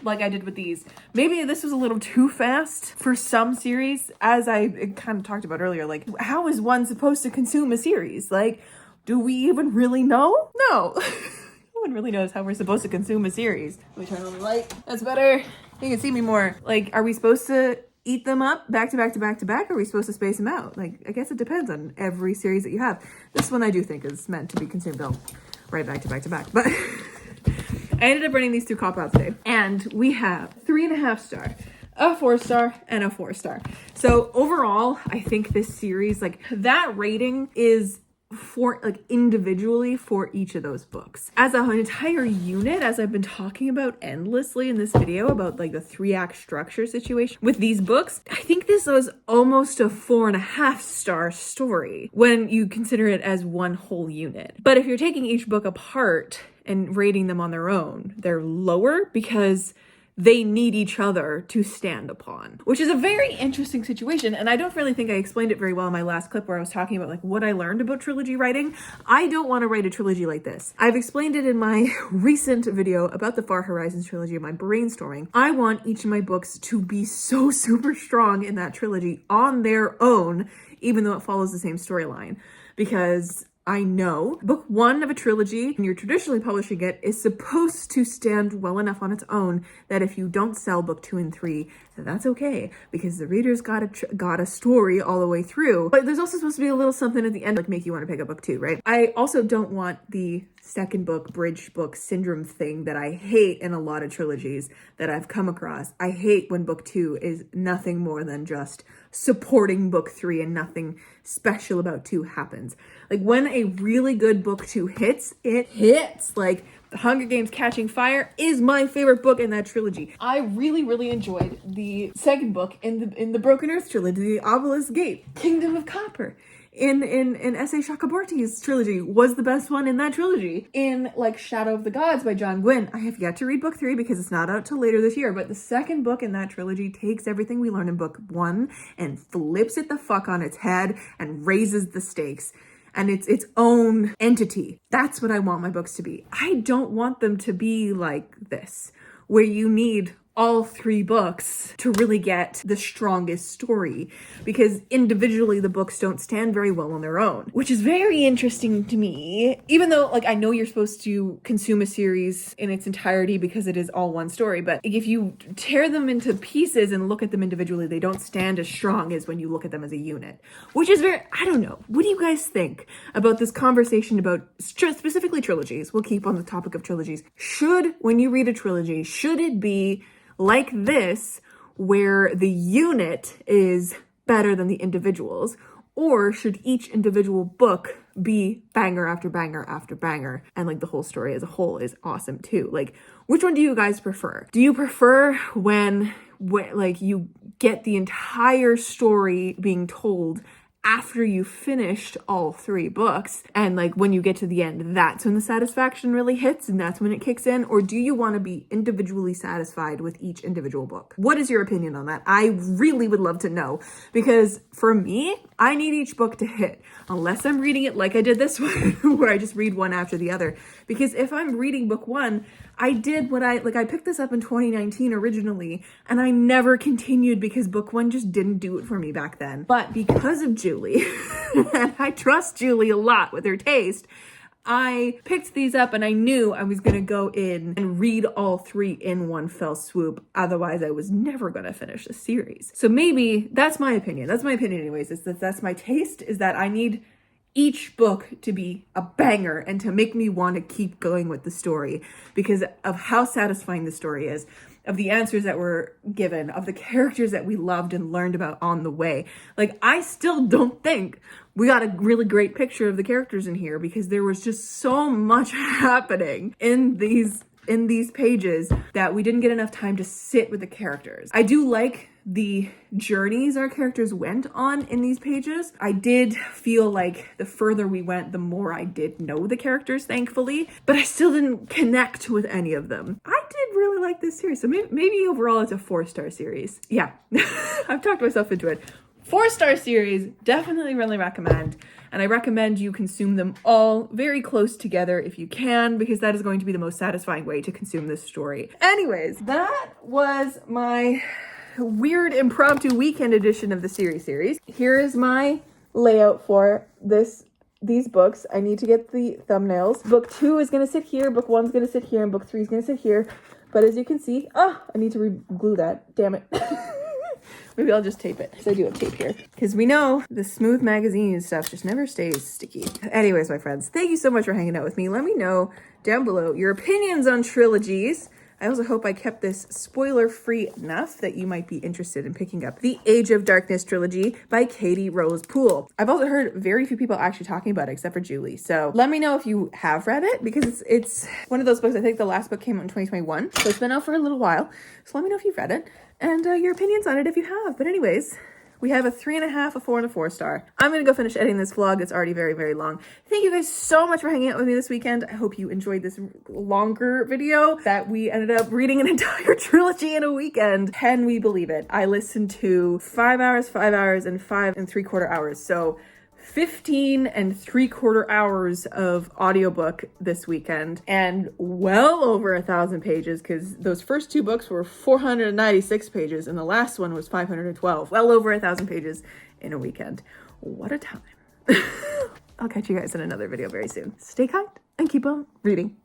like I did with these. Maybe this was a little too fast for some series, as I kind of talked about earlier. Like, how is one supposed to consume a series? Like, do we even really know? No. No one really knows how we're supposed to consume a series. Let me turn on the light. That's better. You can see me more. Like, are we supposed to eat them up back to back to back to back? Or are we supposed to space them out? Like, I guess it depends on every series that you have. This one I do think is meant to be consumed all right back to back to back. But I ended up running these 2 cop-outs today, and we have 3.5 star, a 4 star, and a 4 star. So overall, I think this series, like, that rating is for, like, individually for each of those books. As an entire unit, as I've been talking about endlessly in this video about, like, the 3-act structure situation with these books, I think this was almost a 4.5 star story when you consider it as one whole unit. But if you're taking each book apart and rating them on their own, they're lower because they need each other to stand upon, which is a very interesting situation. And I don't really think I explained it very well in my last clip, where I was talking about, like, what I learned about trilogy writing. I don't want to write a trilogy like this. I've explained it in my recent video about the Far Horizons trilogy of my brainstorming. I want each of my books to be so super strong in that trilogy on their own, even though it follows the same storyline, because I know book 1 of a trilogy, when you're traditionally publishing it, is supposed to stand well enough on its own that if you don't sell book 2 and 3, then that's okay, because the reader's got a story all the way through. But there's also supposed to be a little something at the end, like make you want to pick up book 2, right? I also don't want the second book, bridge book syndrome thing that I hate in a lot of trilogies that I've come across. I hate when book 2 is nothing more than just supporting book 3 and nothing special about 2 happens. Like, when a really good book 2 hits, it hits. Like, The Hunger Games Catching Fire is my favorite book in that trilogy. I really, really enjoyed the second book in the Broken Earth trilogy, The Obelisk Gate. Kingdom of Copper in S.A. Chakraborty's trilogy was the best one in that trilogy. In, like, Shadow of the Gods by John Gwynne, I have yet to read book 3 because it's not out till later this year, but the second book in that trilogy takes everything we learned in book 1 and flips it the fuck on its head and raises the stakes. And it's its own entity. That's what I want my books to be. I don't want them to be like this, where you need all 3 books to really get the strongest story, because individually the books don't stand very well on their own, which is very interesting to me. Even though, like, I know you're supposed to consume a series in its entirety because it is all one story, but if you tear them into pieces and look at them individually, they don't stand as strong as when you look at them as a unit, which is very, I don't know. What do you guys think about this conversation about specifically trilogies? We'll keep on the topic of trilogies. When you read a trilogy, should it be like this, where the unit is better than the individuals? Or should each individual book be banger after banger after banger, and like the whole story as a whole is awesome too? Like, which one do you guys prefer? Do you prefer when like you get the entire story being told after you finished all 3 books, and like when you get to the end, that's when the satisfaction really hits and that's when it kicks in? Or do you want to be individually satisfied with each individual book? What is your opinion on that? I really would love to know, because for me, I need each book to hit, unless I'm reading it like I did this one where I just read one after the other. Because if I'm reading book 1, I picked this up in 2019 originally, and I never continued because book 1 just didn't do it for me back then. But because of Julie, and I trust Julie a lot with her taste, I picked these up and I knew I was going to go in and read all 3 in one fell swoop. Otherwise, I was never going to finish the series. So maybe that's my opinion. That's my opinion anyways, is that's my taste, is that I need each book to be a banger and to make me want to keep going with the story because of how satisfying the story is, of the answers that were given, of the characters that we loved and learned about on the way. Like, I still don't think we got a really great picture of the characters in here, because there was just so much happening in these pages that we didn't get enough time to sit with the characters. I do like the journeys our characters went on in these pages. I did feel like the further we went, the more I did know the characters, thankfully, but I still didn't connect with any of them. I did really like this series, so maybe overall it's a 4-star series. Yeah, I've talked myself into it. 4-star series, definitely really recommend. And I recommend you consume them all very close together if you can, because that is going to be the most satisfying way to consume this story. Anyways, that was my weird impromptu weekend edition of the series. Here is my layout for these books. I need to get the thumbnails. Book 2 is going to sit here, book 1 is going to sit here, and book 3 is going to sit here. But as you can see, I need to re-glue that. Damn it. Maybe I'll just tape it, because I do have tape here. Because we know the smooth magazine stuff just never stays sticky. Anyways, my friends, thank you so much for hanging out with me. Let me know down below your opinions on trilogies. I also hope I kept this spoiler-free enough that you might be interested in picking up the Age of Darkness trilogy by Katie Rose Poole. I've also heard very few people actually talking about it, except for Julie. So let me know if you have read it, because it's one of those books. I think the last book came out in 2021, so it's been out for a little while. So let me know if you've read it and your opinions on it if you have. But anyways, we have a 3.5, a 4, and a 4-star. I'm gonna go finish editing this vlog. It's already very, very long. Thank you guys so much for hanging out with me this weekend. I hope you enjoyed this longer video that we ended up reading an entire trilogy in a weekend. Can we believe it? I listened to 5 hours, 5 hours, and 5 3/4 hours. So 15 3/4 hours of audiobook this weekend, and well over 1,000 pages, because those first 2 books were 496 pages and the last one was 512. Well over 1,000 pages in a weekend. What a time. I'll catch you guys in another video very soon. Stay kind and keep on reading.